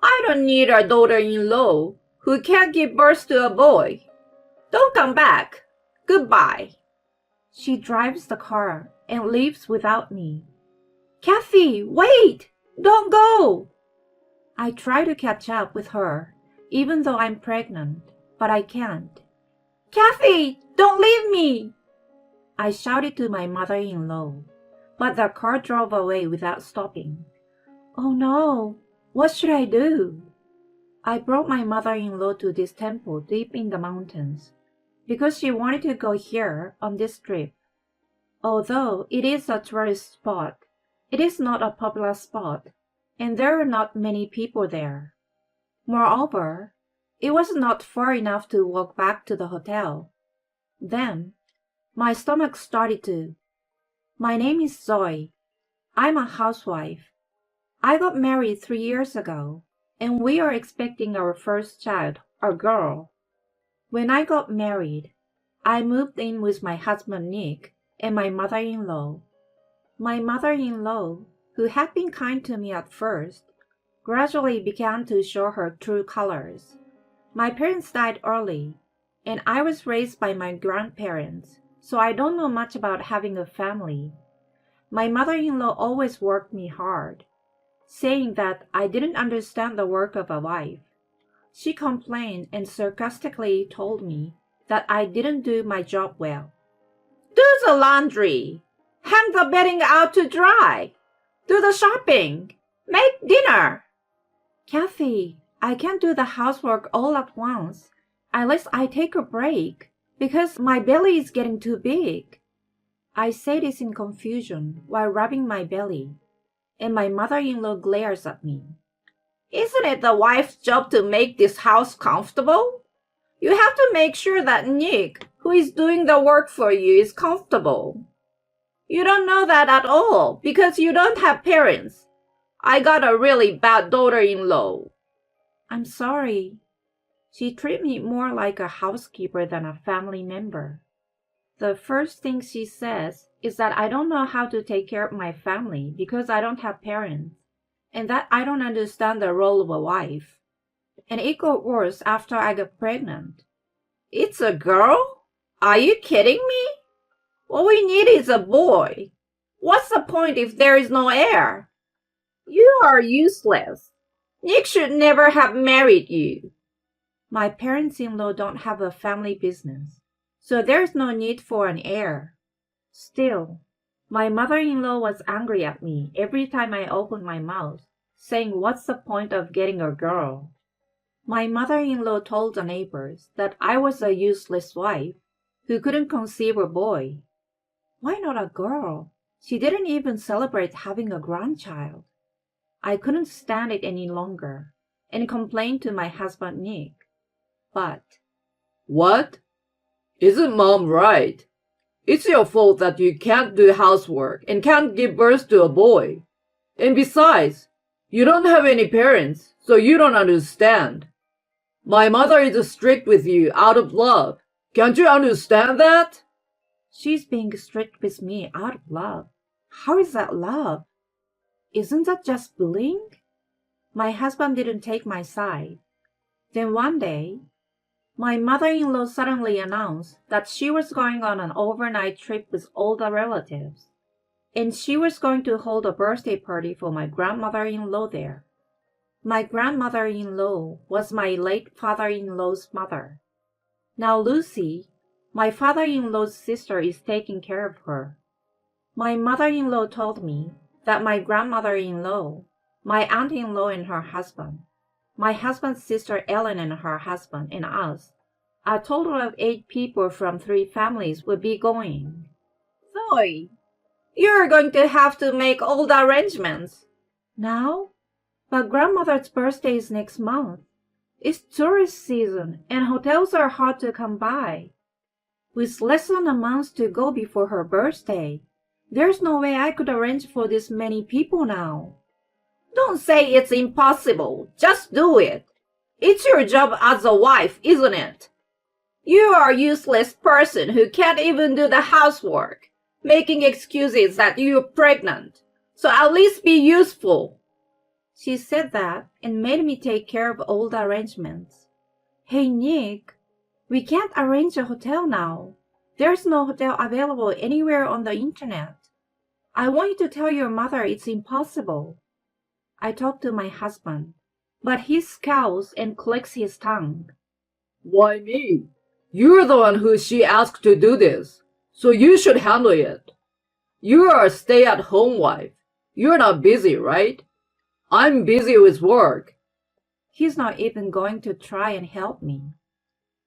I don't need a daughter-in-law who can't give birth to a boy. Don't come back. Goodbye. She drives the car and leaves without me. Kathy, wait! Don't go! I try to catch up with her, even though I'm pregnant, but I can't. Kathy, don't leave me! I shouted to my mother-in-law, but the car drove away without stopping. Oh no, what should I do? I brought my mother-in-law to this temple deep in the mountains, because she wanted to go here on this trip. Although it is a tourist spot, it is not a popular spot, and there are not many people there. Moreover, it was not far enough to walk back to the hotel. Then, my stomach started to. My name is Zoe. I'm a housewife. I got married 3 years ago, and we are expecting our first child, a girl. When I got married, I moved in with my husband Nick and my mother-in-law. My mother-in-law, who had been kind to me at first, gradually began to show her true colors. My parents died early, and I was raised by my grandparents, so I don't know much about having a family. My mother-in-law always worked me hard, saying that I didn't understand the work of a wife. She complained and sarcastically told me that I didn't do my job well. Do the laundry. Hang the bedding out to dry. Do the shopping. Make dinner. Kathy, I can't do the housework all at once unless I take a break because my belly is getting too big. I say this in confusion while rubbing my belly, and my mother-in-law glares at me. Isn't it the wife's job to make this house comfortable? You have to make sure that Nick, who is doing the work for you, is comfortable. You don't know that at all because you don't have parents. I got a really bad daughter-in-law. I'm sorry. She treated me more like a housekeeper than a family member. The first thing she says is that I don't know how to take care of my family because I don't have parents, and that I don't understand the role of a wife. And it got worse after I got pregnant. It's a girl? Are you kidding me? What we need is a boy. What's the point if there is no heir? You are useless. Nick should never have married you. My parents-in-law don't have a family business, so there's no need for an heir. Still, my mother-in-law was angry at me every time I opened my mouth, saying what's the point of getting a girl? My mother-in-law told the neighbors that I was a useless wife who couldn't conceive a boy. Why not a girl? She didn't even celebrate having a grandchild. I couldn't stand it any longer and complained to my husband Nick. But, what? Isn't Mom right? It's your fault that you can't do housework and can't give birth to a boy. And besides, you don't have any parents, so you don't understand. My mother is strict with you out of love. Can't you understand that? She's being strict with me out of love. How is that love? Isn't that just bullying? My husband didn't take my side. Then one day, my mother-in-law suddenly announced that she was going on an overnight trip with all the relatives, and she was going to hold a birthday party for my grandmother-in-law there. My grandmother-in-law was my late father-in-law's mother. Now Lucy, my father-in-law's sister, is taking care of her. My mother-in-law told me that my grandmother-in-law, my aunt-in-law and her husband, my husband's sister Ellen and her husband, and us, a total of 8 people from 3 families would be going. Zoe, you're going to have to make all the arrangements. Now? But grandmother's birthday is next month. It's tourist season and hotels are hard to come by. With less than a month to go before her birthday, there's no way I could arrange for this many people now. Don't say it's impossible. Just do it. It's your job as a wife, isn't it? You are a useless person who can't even do the housework, making excuses that you're pregnant. So at least be useful. She said that and made me take care of all the arrangements. Hey, Nick, we can't arrange a hotel now. There's no hotel available anywhere on the internet. I want you to tell your mother it's impossible. I talked to my husband, but he scowls and clicks his tongue. Why me? You're the one who she asked to do this, so you should handle it. You are a stay-at-home wife. You're not busy, right? I'm busy with work. He's not even going to try and help me.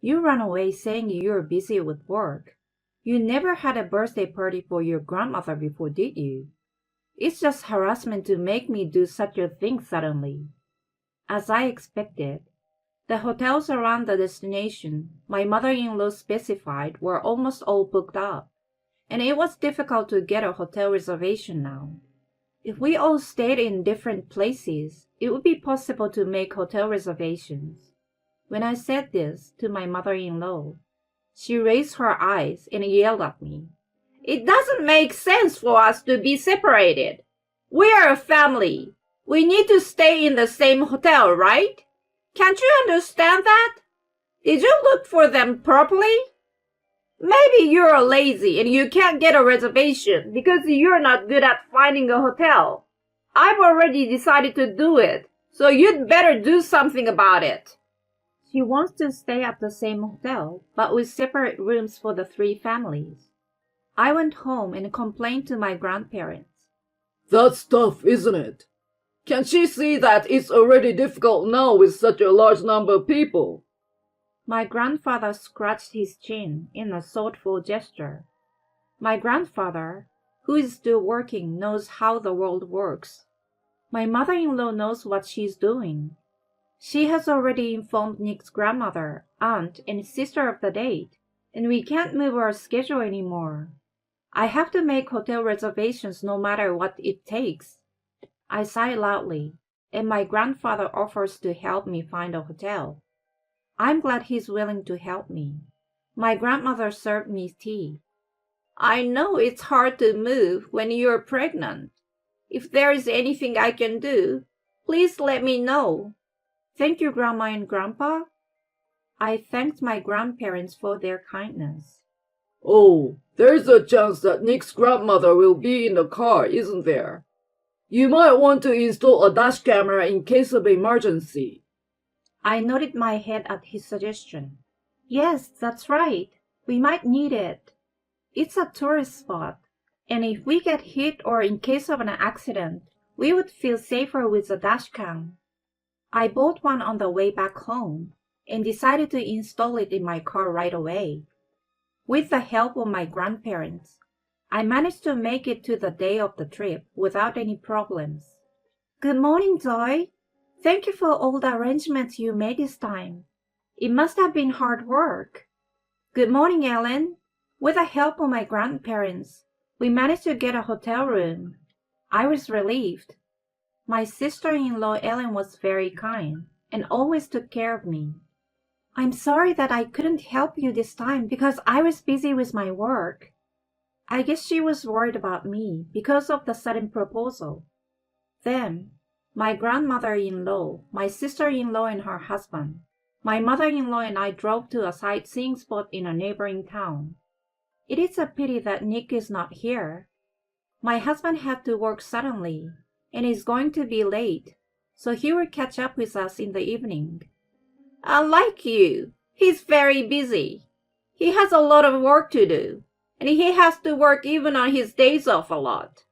You run away saying you're busy with work. You never had a birthday party for your grandmother before, did you? It's just harassment to make me do such a thing suddenly. As I expected, the hotels around the destination my mother-in-law specified were almost all booked up, and it was difficult to get a hotel reservation now. If we all stayed in different places, it would be possible to make hotel reservations. When I said this to my mother-in-law, she raised her eyes and yelled at me. It doesn't make sense for us to be separated. We are a family. We need to stay in the same hotel, right? Can't you understand that? Did you look for them properly? Maybe you're lazy and you can't get a reservation because you're not good at finding a hotel. I've already decided to do it, so you'd better do something about it. She wants to stay at the same hotel, but with separate rooms for the three families. I went home and complained to my grandparents. That's tough, isn't it? Can she see that it's already difficult now with such a large number of people? My grandfather scratched his chin in a thoughtful gesture. My grandfather, who is still working, knows how the world works. My mother-in-law knows what she's doing. She has already informed Nick's grandmother, aunt, and sister of the date, and we can't move our schedule anymore. I have to make hotel reservations no matter what it takes. I sigh loudly, and my grandfather offers to help me find a hotel. I'm glad he's willing to help me. My grandmother served me tea. I know it's hard to move when you're pregnant. If there is anything I can do, please let me know. Thank you, Grandma and Grandpa. I thanked my grandparents for their kindness. Oh, there's a chance that Nick's grandmother will be in the car, isn't there? You might want to install a dash camera in case of emergency. I nodded my head at his suggestion. Yes, that's right. We might need it. It's a tourist spot, and if we get hit or in case of an accident, we would feel safer with a dash cam. I bought one on the way back home and decided to install it in my car right away. With the help of my grandparents, I managed to make it to the day of the trip without any problems. Good morning, Zoe. Thank you for all the arrangements you made this time. It must have been hard work. Good morning, Ellen. With the help of my grandparents, we managed to get a hotel room. I was relieved. My sister-in-law Ellen was very kind and always took care of me. I'm sorry that I couldn't help you this time because I was busy with my work. I guess she was worried about me because of the sudden proposal. Then, my grandmother-in-law, my sister-in-law and her husband, my mother-in-law and I drove to a sightseeing spot in a neighboring town. It is a pity that Nick is not here. My husband had to work suddenly and is going to be late, so he will catch up with us in the evening. Unlike you, he's very busy. He has a lot of work to do, and he has to work even on his days off a lot.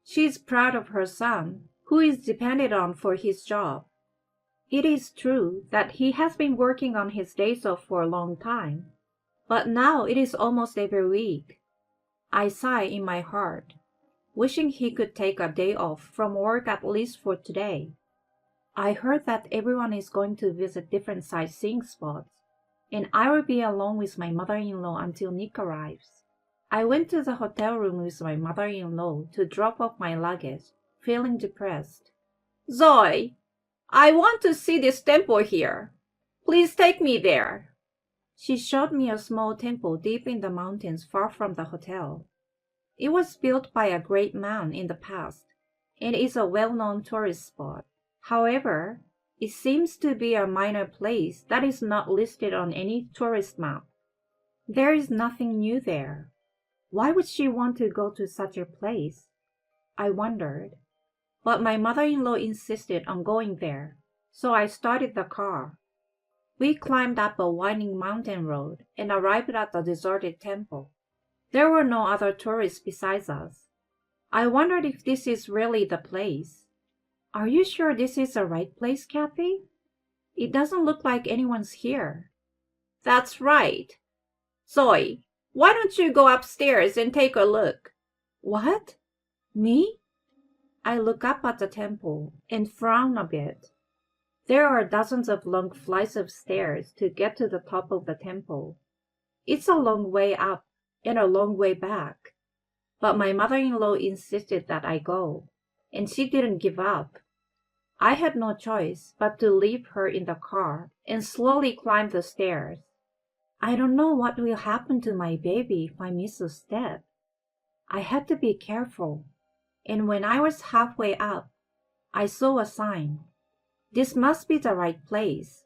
She's proud of her son, who is depended on for his job. It is true that he has been working on his days off for a long time, but now it is almost every week. I sigh in my heart, wishing he could take a day off from work at least for today. I heard that everyone is going to visit different sightseeing spots, and I will be alone with my mother-in-law until Nick arrives. I went to the hotel room with my mother-in-law to drop off my luggage, feeling depressed. Zoe, I want to see this temple here. Please take me there. She showed me a small temple deep in the mountains far from the hotel. It was built by a great man in the past and is a well-known tourist spot. However, it seems to be a minor place that is not listed on any tourist map. There is nothing new there. Why would she want to go to such a place? I wondered. But my mother-in-law insisted on going there, so I started the car. We climbed up a winding mountain road and arrived at the deserted temple. There were no other tourists besides us. I wondered if this is really the place. Are you sure this is the right place, Kathy? It doesn't look like anyone's here. That's right. Zoe, why don't you go upstairs and take a look? What? Me? I look up at the temple and frown a bit. There are dozens of long flights of stairs to get to the top of the temple. It's a long way up and a long way back. But my mother-in-law insisted that I go, and she didn't give up. I had no choice but to leave her in the car and slowly climb the stairs. I don't know what will happen to my baby if I miss a step. I had to be careful, and when I was halfway up, I saw a sign. This must be the right place.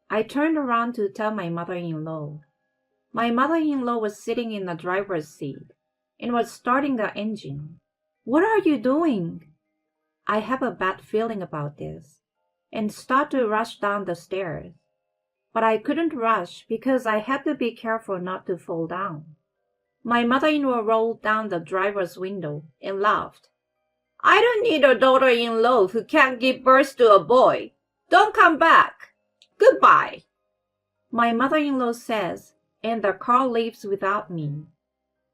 I turned around to tell my mother-in-law. My mother-in-law was sitting in the driver's seat and was starting the engine. What are you doing? I have a bad feeling about this and start to rush down the stairs. But I couldn't rush because I had to be careful not to fall down. My mother-in-law rolled down the driver's window and laughed. I don't need a daughter-in-law who can't give birth to a boy. Don't come back. Goodbye. My mother-in-law says, and the car leaves without me.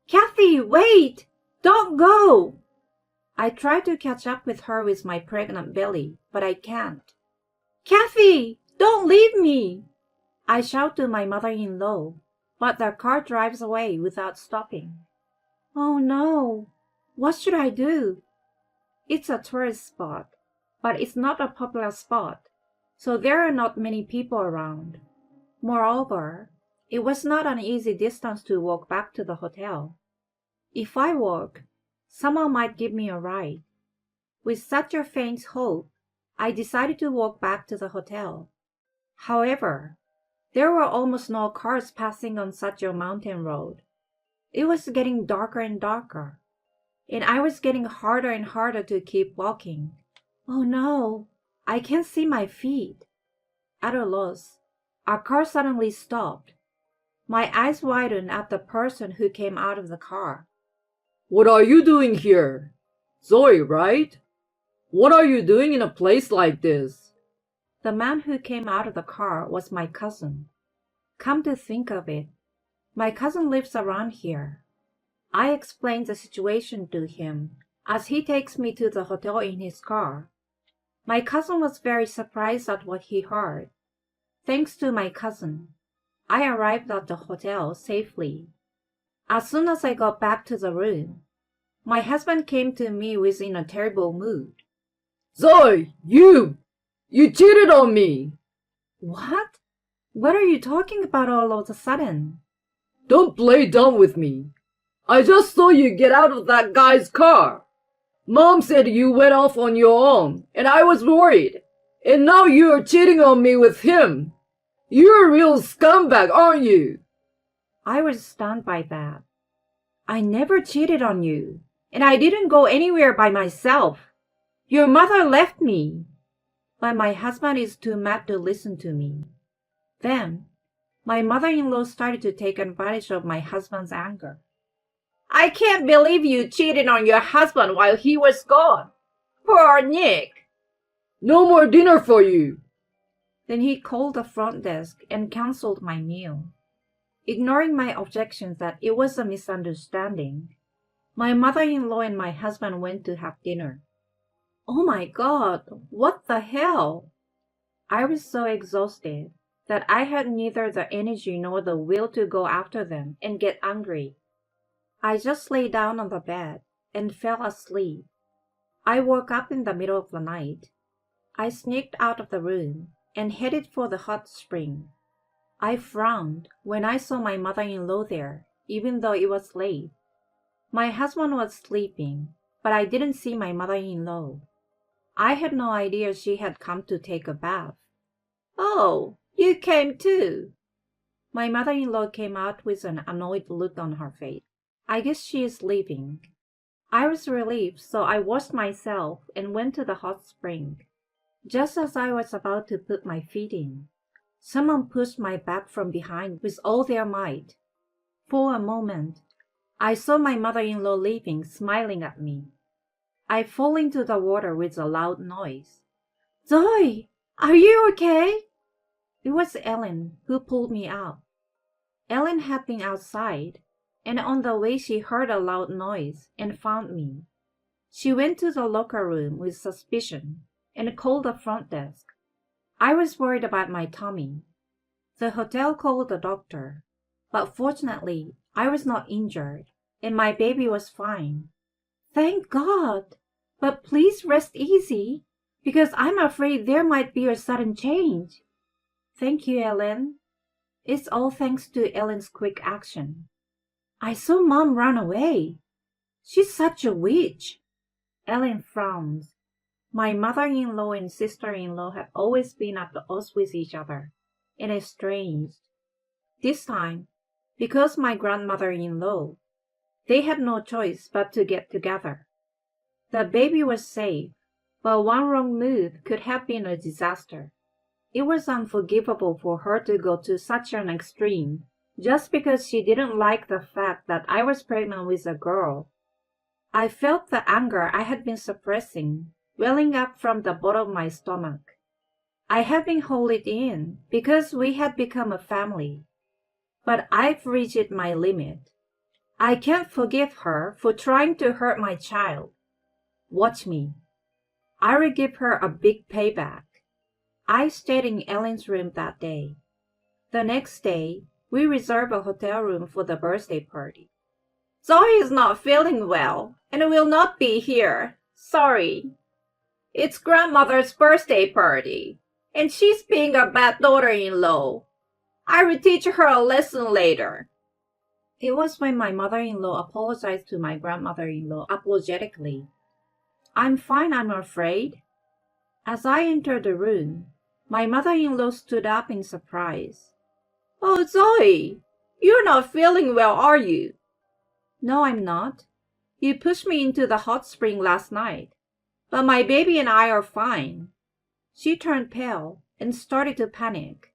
Kathy, wait! Don't go! I try to catch up with her with my pregnant belly, but I can't. Kathy, don't leave me! I shout to my mother-in-law, but the car drives away without stopping. Oh no! What should I do? It's a tourist spot, but it's not a popular spot, so there are not many people around. Moreover, it was not an easy distance to walk back to the hotel. If I walk, someone might give me a ride. With such a faint hope, I decided to walk back to the hotel. However, there were almost no cars passing on such a mountain road. It was getting darker and darker, and I was getting harder and harder to keep walking. Oh no, I can't see my feet. At a loss, our car suddenly stopped. My eyes widened at the person who came out of the car. What are you doing here? Zoe, right? What are you doing in a place like this? The man who came out of the car was my cousin. Come to think of it, my cousin lives around here. I explained the situation to him as he takes me to the hotel in his car. My cousin was very surprised at what he heard. Thanks to my cousin, I arrived at the hotel safely. As soon as I got back to the room, my husband came to me in a terrible mood. Zoe, you cheated on me. What? What are you talking about all of a sudden? Don't play dumb with me. I just saw you get out of that guy's car. Mom said you went off on your own, and I was worried. And now you're cheating on me with him. You're a real scumbag, aren't you? I was stunned by that. I never cheated on you, and I didn't go anywhere by myself. Your mother left me. But my husband is too mad to listen to me. Then, my mother-in-law started to take advantage of my husband's anger. I can't believe you cheated on your husband while he was gone. Poor Nick. No more dinner for you. Then he called the front desk and canceled my meal. Ignoring my objections that it was a misunderstanding, my mother-in-law and my husband went to have dinner. Oh my God, what the hell? I was so exhausted that I had neither the energy nor the will to go after them and get angry. I just lay down on the bed and fell asleep. I woke up in the middle of the night. I sneaked out of the room and headed for the hot spring. I frowned when I saw my mother-in-law there, even though it was late. My husband was sleeping, but I didn't see my mother-in-law. I had no idea she had come to take a bath. Oh, you came too. My mother-in-law came out with an annoyed look on her face. I guess she is leaving. I was relieved, so I washed myself and went to the hot spring. Just as I was about to put my feet in, someone pushed my back from behind with all their might. For a moment, I saw my mother-in-law leaving, smiling at me. I fell into the water with a loud noise. Zoe, are you okay? It was Ellen who pulled me out. Ellen had been outside, and on the way she heard a loud noise and found me. She went to the locker room with suspicion and called the front desk. I was worried about my tummy. The hotel called the doctor, but fortunately I was not injured and my baby was fine. Thank God! But please rest easy, because I'm afraid there might be a sudden change. Thank you, Ellen. It's all thanks to Ellen's quick action. I saw Mom run away. She's such a witch. Ellen frowns. My mother-in-law and sister-in-law had always been at odds with each other and estranged. This time, because my grandmother-in-law, they had no choice but to get together. The baby was safe, but one wrong move could have been a disaster. It was unforgivable for her to go to such an extreme just because she didn't like the fact that I was pregnant with a girl. I felt the anger I had been suppressing welling up from the bottom of my stomach. I had been holding it in because we had become a family. But I've reached my limit. I can't forgive her for trying to hurt my child. Watch me. I will give her a big payback. I stayed in Ellen's room that day. The next day, we reserved a hotel room for the birthday party. Zoe is not feeling well and will not be here. Sorry. It's grandmother's birthday party, and she's being a bad daughter-in-law. I will teach her a lesson later. It was when my mother-in-law apologized to my grandmother-in-law apologetically. I'm fine, I'm afraid. As I entered the room, my mother-in-law stood up in surprise. Oh, Zoe, you're not feeling well, are you? No, I'm not. You pushed me into the hot spring last night, but my baby and I are fine. She turned pale and started to panic.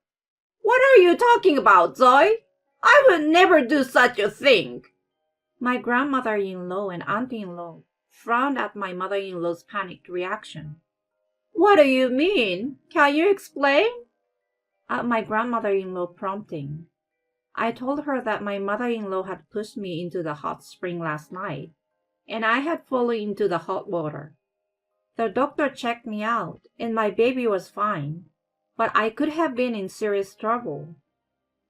What are you talking about, Zoe? I would never do such a thing. My grandmother-in-law and auntie-in-law frowned at my mother-in-law's panicked reaction. What do you mean? Can you explain? At my grandmother-in-law prompting, I told her that my mother-in-law had pushed me into the hot spring last night, and I had fallen into the hot water. The doctor checked me out, and my baby was fine, but I could have been in serious trouble.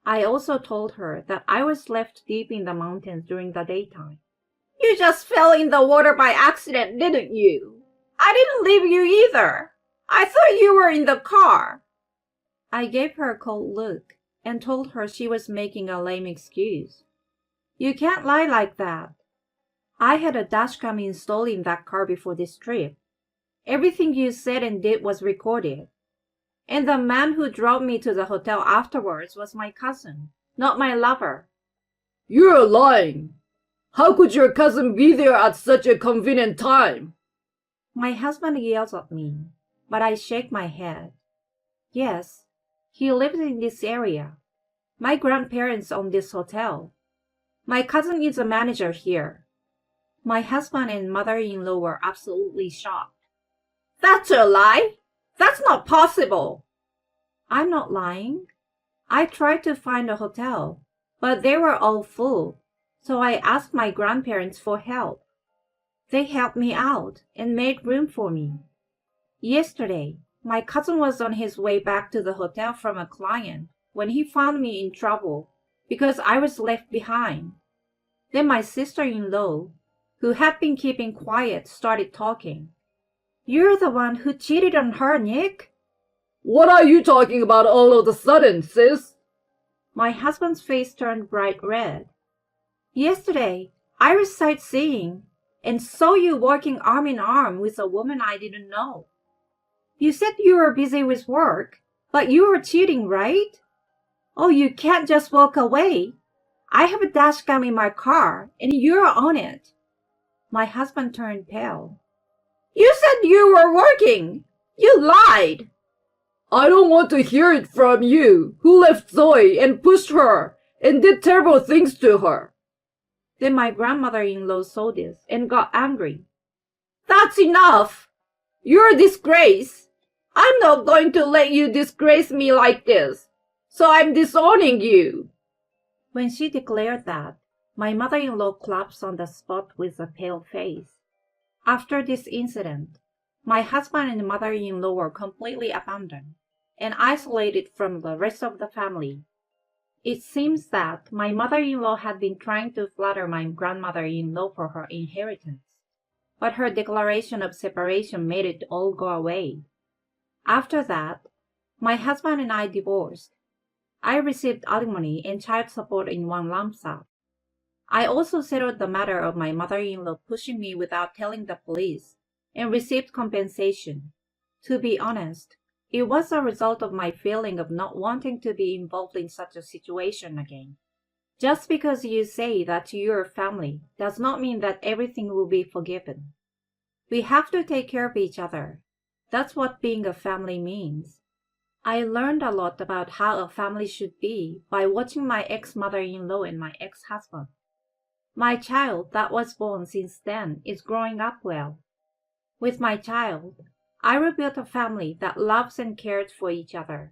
I also told her that I was left deep in the mountains during the daytime. You just fell in the water by accident, didn't you? I didn't leave you either. I thought you were in the car. I gave her a cold look and told her she was making a lame excuse. You can't lie like that. I had a dashcam installed in that car before this trip. Everything you said and did was recorded. And the man who drove me to the hotel afterwards was my cousin, not my lover. You're lying. How could your cousin be there at such a convenient time? My husband yells at me, but I shake my head. Yes, he lives in this area. My grandparents own this hotel. My cousin is a manager here. My husband and mother-in-law were absolutely shocked. That's a lie. That's not possible. I'm not lying. I tried to find a hotel, but they were all full, so I asked my grandparents for help. They helped me out and made room for me. Yesterday, my cousin was on his way back to the hotel from a client when he found me in trouble because I was left behind. Then my sister-in-law, who had been keeping quiet, started talking. You're the one who cheated on her, Nick? What are you talking about all of a sudden, sis? My husband's face turned bright red. Yesterday, I was sightseeing and saw you working arm in arm with a woman I didn't know. You said you were busy with work, but you were cheating, right? Oh, you can't just walk away. I have a dash cam in my car, and you're on it. My husband turned pale. You said you were working. You lied. I don't want to hear it from you, who left Zoe and pushed her and did terrible things to her. Then my grandmother-in-law saw this and got angry. That's enough. You're a disgrace. I'm not going to let you disgrace me like this, so I'm disowning you. When she declared that, my mother-in-law collapsed on the spot with a pale face. After this incident, my husband and mother-in-law were completely abandoned and isolated from the rest of the family. It seems that my mother-in-law had been trying to flatter my grandmother-in-law for her inheritance, but her declaration of separation made it all go away. After that, my husband and I divorced. I received alimony and child support in one lump sum. I also settled the matter of my mother-in-law pushing me without telling the police and received compensation. To be honest, it was a result of my feeling of not wanting to be involved in such a situation again. Just because you say that to your family does not mean that everything will be forgiven. We have to take care of each other. That's what being a family means. I learned a lot about how a family should be by watching my ex-mother-in-law and my ex-husband. My child that was born since then is growing up well. With my child, I rebuilt a family that loves and cares for each other.